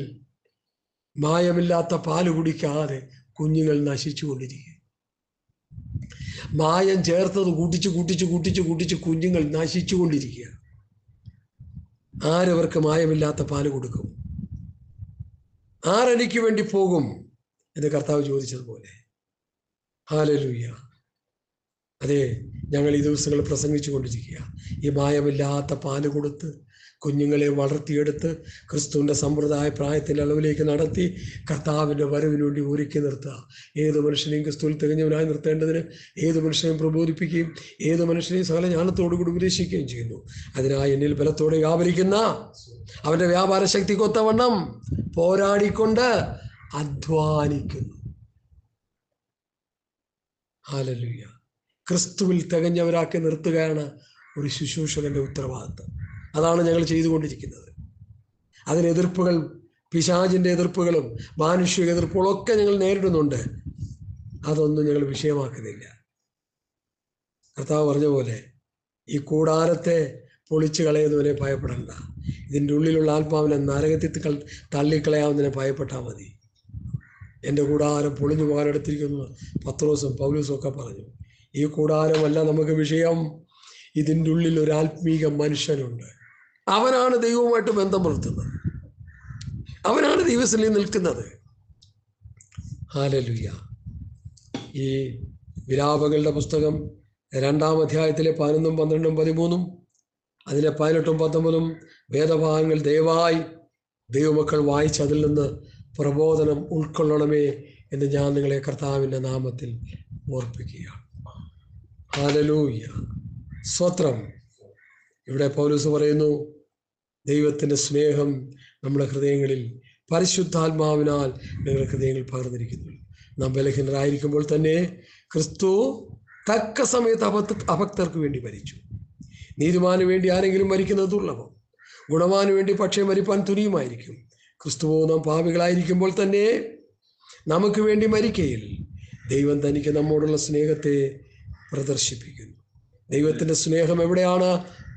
മായമില്ലാത്ത പാല് കുടിക്കാതെ കുഞ്ഞുങ്ങൾ നശിച്ചുകൊണ്ടിരിക്കുക. മായം ചേർത്തത് കൂട്ടിച്ച് കുഞ്ഞുങ്ങൾ നശിച്ചുകൊണ്ടിരിക്കുക. ആരവർക്ക് മായമില്ലാത്ത പാല് കൊടുക്കും? ആരെനിക്ക് വേണ്ടി പോകും എന്ന് കർത്താവ് ചോദിച്ചതുപോലെ. ഹല്ലേലൂയ. അതെ, ഞങ്ങൾ ഈ ദിവസങ്ങൾ പ്രസംഗിച്ചു കൊണ്ടിരിക്കുക. ഈ മായമില്ലാത്ത പാല് കൊടുത്ത് കുഞ്ഞുങ്ങളെ വളർത്തിയെടുത്ത് ക്രിസ്തുവിൻ്റെ സമ്പ്രദായ പ്രായത്തിൻ്റെ അളവിലേക്ക് നടത്തി കർത്താവിൻ്റെ വരവിന് വേണ്ടി ഒരുക്കി നിർത്തുക. ഏത് മനുഷ്യനെയും ക്രിസ്തുവിൽ തികഞ്ഞവനായി നിർത്തേണ്ടതിന് ഏത് മനുഷ്യനെയും പ്രബോധിപ്പിക്കുകയും ഏത് മനുഷ്യനെയും സകല ജ്ഞാനത്തോടുകൂടി ഉപദേശിക്കുകയും ചെയ്യുന്നു. അതിനായി എന്നിൽ ബലത്തോടെ വ്യാപരിക്കുന്ന അവൻ്റെ വ്യാപാര ശക്തിക്കൊത്തവണ്ണം പോരാടിക്കൊണ്ട് അധ്വാനിക്കുന്നു. ഹല്ലേലൂയ. ക്രിസ്തുവിൽ തികഞ്ഞവരാക്കി നിർത്തുകയാണ് ഒരു ശുശ്രൂഷകന്റെ ഉത്തരവാദിത്വം. അതാണ് ഞങ്ങൾ ചെയ്തുകൊണ്ടിരിക്കുന്നത്. അതിന് എതിർപ്പുകൾ, പിശാചിൻ്റെ എതിർപ്പുകളും മാനുഷിക എതിർപ്പുകളും ഒക്കെ ഞങ്ങൾ നേരിടുന്നുണ്ട്. അതൊന്നും ഞങ്ങൾ വിഷയമാക്കുന്നില്ല. കർത്താവ് പറഞ്ഞ പോലെ ഈ കൂടാരത്തെ പൊളിച്ചു കളയുന്നവനെ ഭയപ്പെടണ്ട. ഇതിൻ്റെ ഉള്ളിലുള്ള ആത്മാവിനെ നരകത്തിൽ തള്ളിക്കളയാവുന്നതിനെ ഭയപ്പെട്ടാൽ മതി. എൻ്റെ കൂടാരം പൊളിഞ്ഞു പോകാനെടുത്തിരിക്കുന്നു പത്രോസും പൗലോസും ഒക്കെ പറഞ്ഞു. ഈ കൂടാരമല്ല നമുക്ക് വിഷയം. ഇതിൻ്റെ ഉള്ളിൽ ഒരു ആത്മീക മനുഷ്യനുണ്ട്. അവനാണ് ദൈവവുമായിട്ട് ബന്ധം പുലർത്തുന്നത്. അവനാണ് ദൈവത്തിൽ നിൽക്കുന്നത്. ഹല്ലേലൂയ. ഈ വിലാപങ്ങളുടെ പുസ്തകം 2-ാം അധ്യായത്തിലെ 11, 12, 13, അതിലെ 18, 19 വേദഭാഗങ്ങൾ ദയവായി ദൈവമക്കൾ വായിച്ച് അതിൽ നിന്ന് പ്രബോധനം ഉൾക്കൊള്ളണമേ എന്ന് ഞാൻ നിങ്ങളെ കർത്താവിൻ്റെ നാമത്തിൽ ഓർപ്പിക്കുകയാണ്. ഹല്ലേലൂയ. സ്തോത്രം. ഇവിടെ പൗലോസ് പറയുന്നു, ദൈവത്തിൻ്റെ സ്നേഹം നമ്മുടെ ഹൃദയങ്ങളിൽ പരിശുദ്ധാത്മാവിനാൽ നിങ്ങളുടെ ഹൃദയങ്ങളിൽ പകർന്നിരിക്കുന്നു. നാം ബലഹീനരായിരിക്കുമ്പോൾ തന്നെ ക്രിസ്തു തക്ക സമയത്ത് അഭക്തർക്ക് വേണ്ടി മരിച്ചു. നീതിമാന് വേണ്ടി ആരെങ്കിലും മരിക്കുന്നത് ദുർലഭം. ഗുണവാന് വേണ്ടി പക്ഷേ മരിപ്പാൻ തുനിയുമായിരിക്കും. ക്രിസ്തുവോ നാം പാപികളായിരിക്കുമ്പോൾ തന്നെ നമുക്ക് വേണ്ടി മരിക്കയിൽ ദൈവം തനിക്ക് നമ്മോടുള്ള സ്നേഹത്തെ പ്രദർശിപ്പിക്കുന്നു. ദൈവത്തിൻ്റെ സ്നേഹം എവിടെയാണ്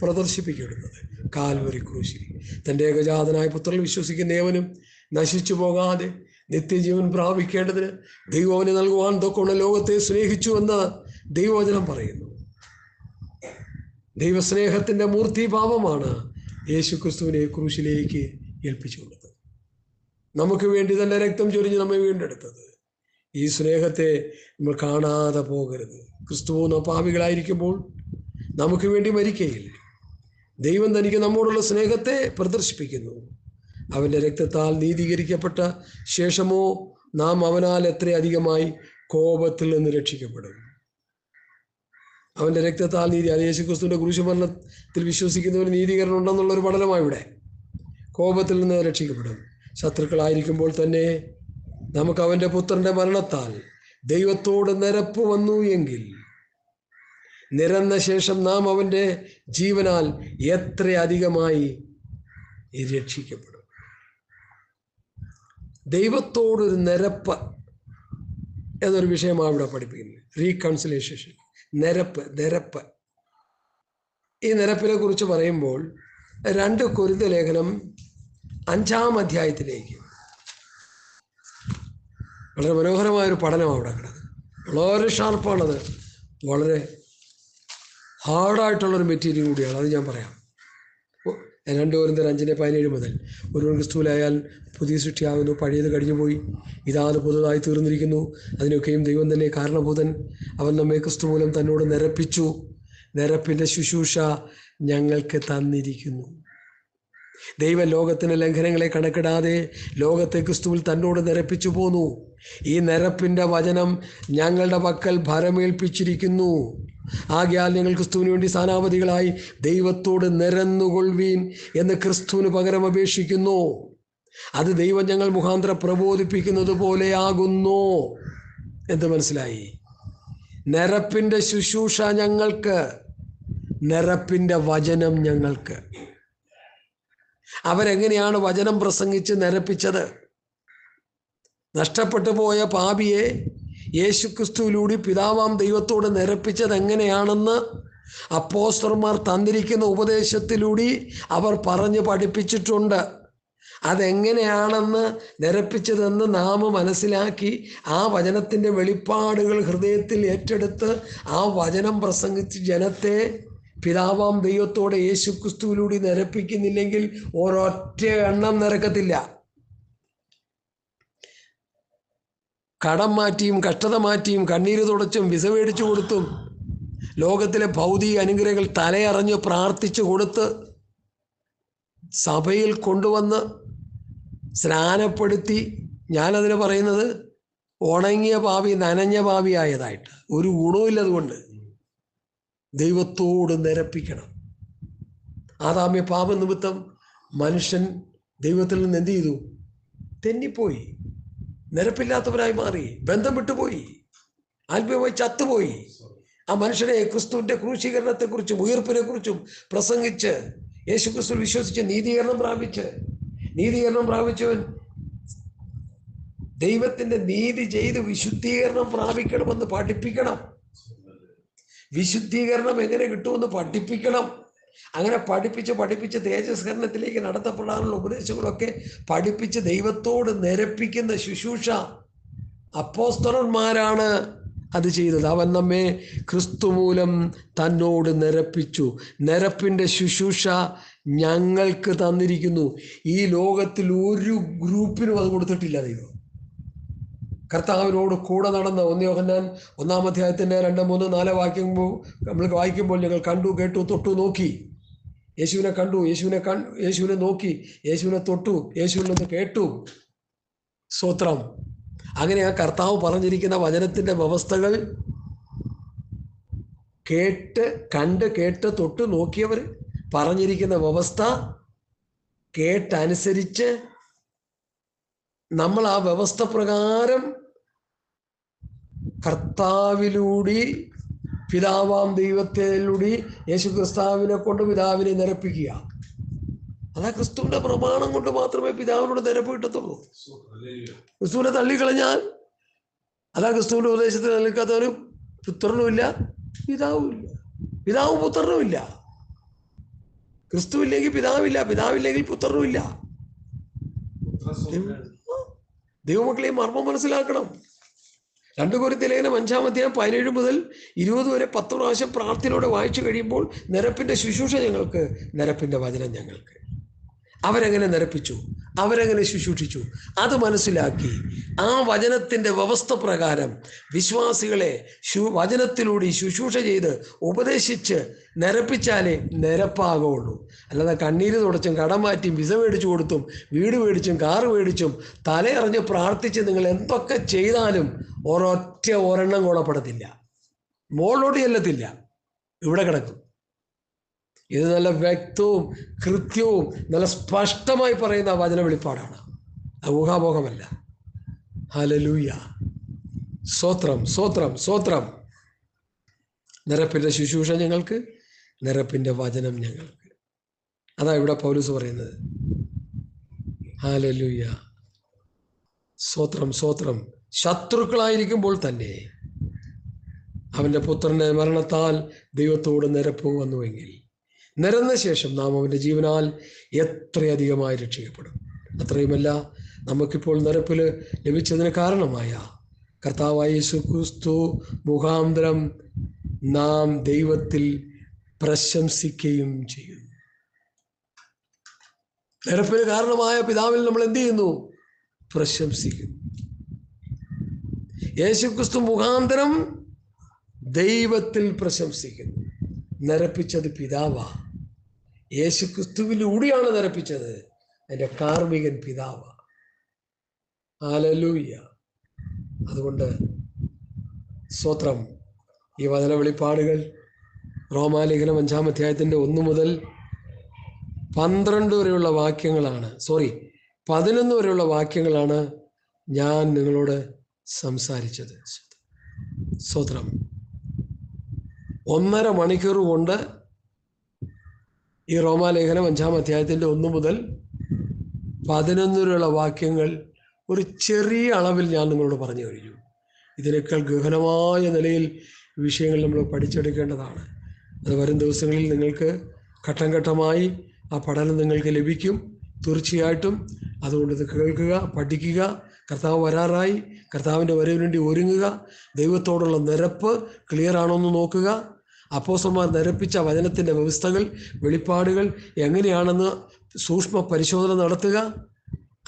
പ്രദർശിപ്പിക്കപ്പെടുന്നത്? കാൽവരി ക്രൂശിൽ. തൻ്റെ ഏകജാതനായ പുത്രനിൽ വിശ്വസിക്കുന്ന ഏവനും നശിച്ചു പോകാതെ നിത്യജീവൻ പ്രാപിക്കേണ്ടതിന് ദൈവം അവന് നൽകുവാൻ തൊക്കെ ലോകത്തെ സ്നേഹിച്ചു എന്ന് ദൈവവചനം പറയുന്നു. ദൈവസ്നേഹത്തിൻ്റെ മൂർത്തിഭാവമാണ് യേശു ക്രിസ്തുവിനെ ക്രൂശിലേക്ക് ഏൽപ്പിച്ചുകൊണ്ടത്. നമുക്ക് വേണ്ടി തന്നെ രക്തം ചൊരിഞ്ഞ് നമ്മെ വീണ്ടെടുത്തത്. ഈ സ്നേഹത്തെ നമ്മൾ കാണാതെ പോകരുത്. ക്രിസ്തുവോ നാം പാപികളായിരിക്കുമ്പോൾ നമുക്ക് വേണ്ടി മരിക്കയിൽ ദൈവം തനിക്ക് നമ്മോടുള്ള സ്നേഹത്തെ പ്രദർശിപ്പിക്കുന്നു. അവൻ്റെ രക്തത്താൽ നീതീകരിക്കപ്പെട്ട ശേഷമോ നാം അവനാൽ എത്രയധികമായി കോപത്തിൽ നിന്ന് രക്ഷിക്കപ്പെടും. അവൻ്റെ രക്തത്താൽ നീതി, യേശു ക്രിസ്തുവിൻ്റെ ക്രൂശുമരണത്തിൽ വിശ്വസിക്കുന്നവന് നീതീകരണം ഉണ്ടെന്നുള്ളൊരു പഠനമാണ് ഇവിടെ. കോപത്തിൽ നിന്ന് രക്ഷിക്കപ്പെടും. ശത്രുക്കളായിരിക്കുമ്പോൾ തന്നെ നമുക്ക് അവൻ്റെ പുത്രൻ്റെ മരണത്താൽ ദൈവത്തോട് നിരപ്പ് വന്നു എങ്കിൽ നിരന്ന ശേഷം നാം അവൻ്റെ ജീവനാൽ എത്രയധികമായി രക്ഷിക്കപ്പെടും. ദൈവത്തോടൊരു നിരപ്പ് എന്നൊരു വിഷയമാണ് ഇവിടെ പഠിപ്പിക്കുന്നത്. റീകൺസിലേഷൻ, നിരപ്പ്. ഈ നിരപ്പിനെ കുറിച്ച് പറയുമ്പോൾ 2 കൊരിന്ത്യർ ലേഖനം 5-ാം അധ്യായത്തിലേക്ക് വളരെ മനോഹരമായൊരു പഠനമാണ് അവിടെ കിടന്നത്. വളരെ ഷാർപ്പാണത്. വളരെ ഹാർഡായിട്ടുള്ളൊരു മെറ്റീരിയൽ കൂടിയാണ്. അത് ഞാൻ പറയാം. 2 കൊരിന്ത്യർ 5:17 മുതൽ ഒരുവൻ ക്രിസ്തുവിലായാൽ പുതിയ സൃഷ്ടിയാകുന്നു, പഴയത് കഴിഞ്ഞുപോയി, ഇതാണ് പുതുതായി തീർന്നിരിക്കുന്നു. അതിനൊക്കെയും ദൈവം തന്നെ കാരണഭൂതൻ. അവൻ നമ്മെ ക്രിസ്തു മൂലം തന്നോട് നിരപ്പിച്ചു. നിരപ്പിൻ്റെ ശുശ്രൂഷ ഞങ്ങൾക്ക് തന്നിരിക്കുന്നു. ദൈവം ലോകത്തിൻ്റെ ലംഘനങ്ങളെ കണക്കിടാതെ ലോകത്തെ ക്രിസ്തുവിൽ തന്നോട് നിരപ്പിച്ചു പോന്നു. ഈ നിരപ്പിൻ്റെ വചനം ഞങ്ങളുടെ പക്കൽ ഭരമേൽപ്പിച്ചിരിക്കുന്നു. ആകയാൽ ഞങ്ങൾ ക്രിസ്തുവിന് വേണ്ടി സ്ഥാനാപതികളായി ദൈവത്തോട് നിരന്നുകൊള്ളുവീൻ എന്ന് ക്രിസ്തുവിന് പകരം അപേക്ഷിക്കുന്നു. അത് ദൈവം ഞങ്ങൾ മുഖാന്തരം പ്രബോധിപ്പിക്കുന്നത് പോലെയാകുന്നു എന്ന് മനസ്സിലായി. നിരപ്പിൻ്റെ ശുശ്രൂഷ ഞങ്ങൾക്ക്, നിരപ്പിൻ്റെ വചനം ഞങ്ങൾക്ക്. അവരെങ്ങനെയാണ് വചനം പ്രസംഗിച്ച് നിരപ്പിച്ചത്? നഷ്ടപ്പെട്ടു പോയ പാപിയെ യേശുക്രിസ്തുവിലൂടെ പിതാവാം ദൈവത്തോട് നിരപ്പിച്ചത് എങ്ങനെയാണെന്ന് അപ്പോസ്തലന്മാർ തന്നിരിക്കുന്ന ഉപദേശത്തിലൂടെ അവർ പറഞ്ഞു പഠിപ്പിച്ചിട്ടുണ്ട്. അതെങ്ങനെയാണെന്ന് നിരപ്പിച്ചതെന്ന് നാം മനസ്സിലാക്കി ആ വചനത്തിൻ്റെ വെളിപ്പാടുകൾ ഹൃദയത്തിൽ ഏറ്റെടുത്ത് ആ വചനം പ്രസംഗിച്ച് ജനത്തെ പിതാവാം ദൈവത്തോടെ യേശുക്രിസ്തുവിലൂടെ നിരപ്പിക്കുന്നില്ലെങ്കിൽ ഒരൊറ്റ എണ്ണം നിരക്കത്തില്ല. കടം മാറ്റിയും കഷ്ടത മാറ്റിയും കണ്ണീര് തുടച്ചും വിസ മേടിച്ചു കൊടുത്തും ലോകത്തിലെ ഭൗതിക അനുഗ്രഹങ്ങൾ തലയറിഞ്ഞ് പ്രാർത്ഥിച്ചു കൊടുത്ത് സഭയിൽ കൊണ്ടുവന്ന് സ്നാനപ്പെടുത്തി, ഞാനതിന് പറയുന്നത് ഉണങ്ങിയ പാവി നനഞ്ഞ പാവിയായതായിട്ട് ഒരു ഗുണമില്ലതുകൊണ്ട് ദൈവത്തോട് നിരപ്പിക്കണം. ആദാമ്യ പാപനിമിത്തം മനുഷ്യൻ ദൈവത്തിൽ നിന്ന് എന്ത് ചെയ്തു? തെന്നിപ്പോയി, നിരപ്പില്ലാത്തവരായി മാറി, ബന്ധം വിട്ടുപോയി, ആത്മീയമായി ചത്തുപോയി. ആ മനുഷ്യനെ ക്രിസ്തുവിൻ്റെ ക്രൂശീകരണത്തെക്കുറിച്ചും ഉയർപ്പിനെ കുറിച്ചും പ്രസംഗിച്ച് യേശുക്രിസ്തു വിശ്വസിച്ച് നീതീകരണം പ്രാപിച്ചവൻ ദൈവത്തിൻ്റെ നീതി ചെയ്ത് വിശുദ്ധീകരണം പ്രാപിക്കണമെന്ന് പഠിപ്പിക്കണം. വിശുദ്ധീകരണം എങ്ങനെ കിട്ടുമെന്ന് പഠിപ്പിക്കണം. അങ്ങനെ പഠിപ്പിച്ച് തേജസ്കരണത്തിലേക്ക് നടത്തപ്പെടാനുള്ള ഉപദേശങ്ങളൊക്കെ പഠിപ്പിച്ച് ദൈവത്തോട് നിരപ്പിക്കുന്ന ശുശ്രൂഷ അപ്പോസ്തലന്മാരാണ് അത് ചെയ്തത്. അവൻ നമ്മെ ക്രിസ്തു മൂലം തന്നോട് നിരപ്പിച്ചു. നിരപ്പിൻ്റെ ശുശ്രൂഷ ഞങ്ങൾക്ക് തന്നിരിക്കുന്നു. ഈ ലോകത്തിൽ ഒരു ഗ്രൂപ്പിനും അത് കൊടുത്തിട്ടില്ല ദൈവം. കർത്താവിനോട് കൂടെ നടന്ന 1 യോഹന്നാൻ 1-ാം അധ്യായത്തിൻ്റെ 2, 3, 4 വാക്യങ്ങൾ നമ്മൾ വായിക്കുമ്പോൾ ഞങ്ങൾ കണ്ടു, കേട്ടു, തൊട്ടു, നോക്കി. യേശുവിനെ കണ്ടു, യേശുവിനെ നോക്കി, യേശുവിനെ തൊട്ടു, യേശുവിൽ നിന്ന് കേട്ടു. സ്തോത്രം. അങ്ങനെ ആ കർത്താവ് പറഞ്ഞിരിക്കുന്ന വചനത്തിൻ്റെ വ്യവസ്ഥകൾ കേട്ട് തൊട്ട് നോക്കിയവർ പറഞ്ഞിരിക്കുന്ന വ്യവസ്ഥ കേട്ടനുസരിച്ച് നമ്മൾ ആ വ്യവസ്ഥ പ്രകാരം കർത്താവിലൂടെ പിതാവാം ദൈവത്തിലൂടെ യേശു ക്രിസ്തുവിനെ കൊണ്ട് പിതാവിനെ നിരപ്പിക്കുക. അതാ ക്രിസ്തുവിന്റെ പ്രമാണം കൊണ്ട് മാത്രമേ പിതാവിനോട് നിരപ്പ് കിട്ടത്തുള്ളൂ. ക്രിസ്തുവിനെ തള്ളിക്കളഞ്ഞാൽ അതാ ക്രിസ്തുവിന്റെ ഉപദേശത്തിൽ നിൽക്കാത്തവന് പുത്രനുമില്ല പിതാവുമില്ല, പിതാവും പുത്രനുമില്ല. ക്രിസ്തു ഇല്ലെങ്കിൽ പിതാവില്ല, പിതാവില്ലെങ്കിൽ പുത്രനുമില്ല. ദൈവമക്കളെ മർമ്മം മനസ്സിലാക്കണം. 2 കൊരിന്ത്യർ ലേഖനം 5-ാം അധ്യായം 17 മുതൽ 20 വരെ 10 പ്രാവശ്യം പ്രാർത്ഥനയോടെ വായിച്ചു കഴിയുമ്പോൾ നിരപ്പിന്റെ ശുശ്രൂഷ ഞങ്ങൾക്ക്, നിരപ്പിന്റെ വചനം ഞങ്ങൾക്ക്. അവരെങ്ങനെ നിരപ്പിച്ചു, അവരെങ്ങനെ ശുശ്രൂഷിച്ചു, അത് മനസ്സിലാക്കി ആ വചനത്തിൻ്റെ വ്യവസ്ഥ പ്രകാരം വിശ്വാസികളെ വചനത്തിലൂടെ ശുശ്രൂഷ ചെയ്ത് ഉപദേശിച്ച് നിരപ്പിച്ചാലേ നിരപ്പാകുള്ളൂ. അല്ലാതെ കണ്ണീര് തുടച്ചും കടം മാറ്റിയും വിസ മേടിച്ചു കൊടുത്തും വീട് മേടിച്ചും കാറ് മേടിച്ചും തലയറിഞ്ഞ് പ്രാർത്ഥിച്ച് നിങ്ങൾ എന്തൊക്കെ ചെയ്താലും ഒരെണ്ണം ഗുണപ്പെടത്തില്ല, മോളോട് ചെല്ലത്തില്ല, ഇവിടെ കിടക്കും. ഇത് നല്ല വ്യക്തവും കൃത്യവും നല്ല സ്പഷ്ടമായി പറയുന്ന വചന വെളിപ്പാടാണ്, അത് ഊഹാപോഹമല്ല. ഹല്ലേലൂയ, സ്തോത്രം, സ്തോത്രം, സ്തോത്രം. നിരപ്പിൻ്റെ ശുശ്രൂഷ ഞങ്ങൾക്ക്, നിരപ്പിൻ്റെ വചനം ഞങ്ങൾക്ക്. അതാ ഇവിടെ പൗലോസ് പറയുന്നത്. ഹല്ലേലൂയ, സ്തോത്രം, സ്തോത്രം. ശത്രുക്കളായിരിക്കുമ്പോൾ തന്നെ അവൻ്റെ പുത്രൻ്റെ മരണത്താൽ ദൈവത്തോട് നിരപ്പ് വന്നുവെങ്കിൽ നിരന്ന ശേഷം നാം അവൻ്റെ ജീവനാൽ എത്രയധികമായി രക്ഷിക്കപ്പെടും. അത്രയുമല്ല, നമുക്കിപ്പോൾ നിരപ്പിൽ ലഭിച്ചതിന് കാരണമായ കർത്താവായ യേശു ക്രിസ്തു മുഖാന്തരം നാം ദൈവത്തിൽ പ്രശംസിക്കുകയും ചെയ്യും. നിരപ്പിന് കാരണമായ പിതാവിൽ നമ്മൾ എന്ത് ചെയ്യുന്നു? പ്രശംസിക്കുന്നു. യേശു ക്രിസ്തു മുഖാന്തരം ദൈവത്തിൽ പ്രശംസിക്കുന്നു. നിരപ്പിച്ചത് പിതാവാ. യേശു ക്രിസ്തുവിലൂടെയാണ് നിരപ്പിച്ചത്. എൻ്റെ കാർമികൻ പിതാവ്. ഹല്ലേലൂയ. അതുകൊണ്ട് സ്തോത്രം. ഈ വചന വെളിപ്പാടുകൾ റോമാലേഖനം 5-ാം അധ്യായത്തിൻ്റെ 1 മുതൽ 12 വരെയുള്ള വാക്യങ്ങളാണ്, 11 വരെയുള്ള വാക്യങ്ങളാണ് ഞാൻ നിങ്ങളോട് സംസാരിച്ചത്. സ്തോത്രം. 1.5 മണിക്കൂർ കൊണ്ട് ഈ റോമാലേഖനം 5-ാം അധ്യായത്തിൻ്റെ 1 മുതൽ 11 വരെയുള്ള വാക്യങ്ങൾ ഒരു ചെറിയ അളവിൽ ഞാൻ നിങ്ങളോട് പറഞ്ഞു കഴിഞ്ഞു. ഇതിനേക്കാൾ ഗഹനമായ നിലയിൽ വിഷയങ്ങൾ നമ്മൾ പഠിച്ചെടുക്കേണ്ടതാണ്. അത് വരും ദിവസങ്ങളിൽ നിങ്ങൾക്ക് ഘട്ടം ഘട്ടമായി ആ പഠനം നിങ്ങൾക്ക് ലഭിക്കും തീർച്ചയായിട്ടും. അതുകൊണ്ട് ഇത് കേൾക്കുക, പഠിക്കുക. കർത്താവ് വരാറായി. കർത്താവിൻ്റെ വരവിന് വേണ്ടി ഒരുങ്ങുക. ദൈവത്തോടുള്ള നിരപ്പ് ക്ലിയർ ആണോ എന്ന് നോക്കുക. അപ്പോസ്തലന്മാർ നിരപ്പിച്ച വചനത്തിൻ്റെ വ്യവസ്ഥകൾ, വെളിപ്പാടുകൾ എങ്ങനെയാണെന്ന് സൂക്ഷ്മ പരിശോധന നടത്തുക.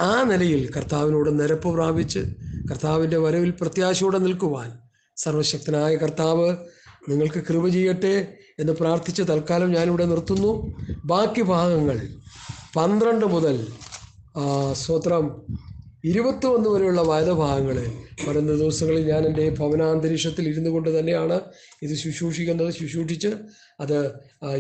ആ നിലയിൽ കർത്താവിനോട് നിരപ്പ് പ്രാപിച്ച് കർത്താവിൻ്റെ വരവിൽ പ്രത്യാശയോടെ നിൽക്കുവാൻ സർവശക്തനായ കർത്താവ് നിങ്ങൾക്ക് കൃപ ചെയ്യട്ടെ എന്ന് പ്രാർത്ഥിച്ച് തൽക്കാലം ഞാനിവിടെ നിർത്തുന്നു. ബാക്കി ഭാഗങ്ങൾ 12 മുതൽ സ്തോത്രം 21 വരെയുള്ള വേദഭാഗങ്ങൾ വരുന്ന ദിവസങ്ങളിൽ ഞാൻ എൻ്റെ ഭവനാന്തരീക്ഷത്തിൽ ഇരുന്നു കൊണ്ട് തന്നെയാണ് ഇത് ശുശ്രൂഷിച്ച് അത്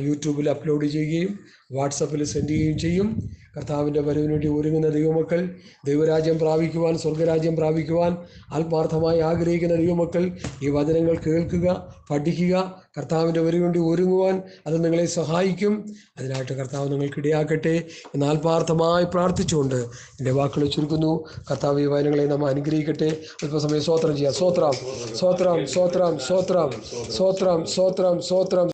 യൂട്യൂബിൽ അപ്ലോഡ് ചെയ്യുകയും വാട്സപ്പിൽ സെൻഡ് ചെയ്യുകയും ചെയ്യും. കർത്താവിൻ്റെ വരവിന് വേണ്ടി ഒരുങ്ങുന്ന ദൈവമക്കൾ, ദൈവരാജ്യം പ്രാപിക്കുവാൻ, സ്വർഗരാജ്യം പ്രാപിക്കുവാൻ ആത്മാർത്ഥമായി ആഗ്രഹിക്കുന്ന ദൈവമക്കൾ ഈ വചനങ്ങൾ കേൾക്കുക, പഠിക്കുക. കർത്താവിൻ്റെ വരവിന് വേണ്ടി ഒരുങ്ങുവാൻ അത് നിങ്ങളെ സഹായിക്കും. അതിനായിട്ട് കർത്താവ് നിങ്ങൾക്കിടയാക്കട്ടെ എന്ന് ആത്മാർത്ഥമായി പ്രാർത്ഥിച്ചുകൊണ്ട് എൻ്റെ വാക്കുകൾ ചുരുക്കുന്നു. കർത്താവ് ഈ വചനങ്ങളെ നാം അനുഗ്രഹിക്കട്ടെ. അല്പസമയം സ്തോത്രം ചെയ്യാം. സ്തോത്രം, സ്തോത്രം, സ്തോത്രം, സ്തോത്രം, സ്തോത്രം, സ്തോത്രം, സ്തോത്രം.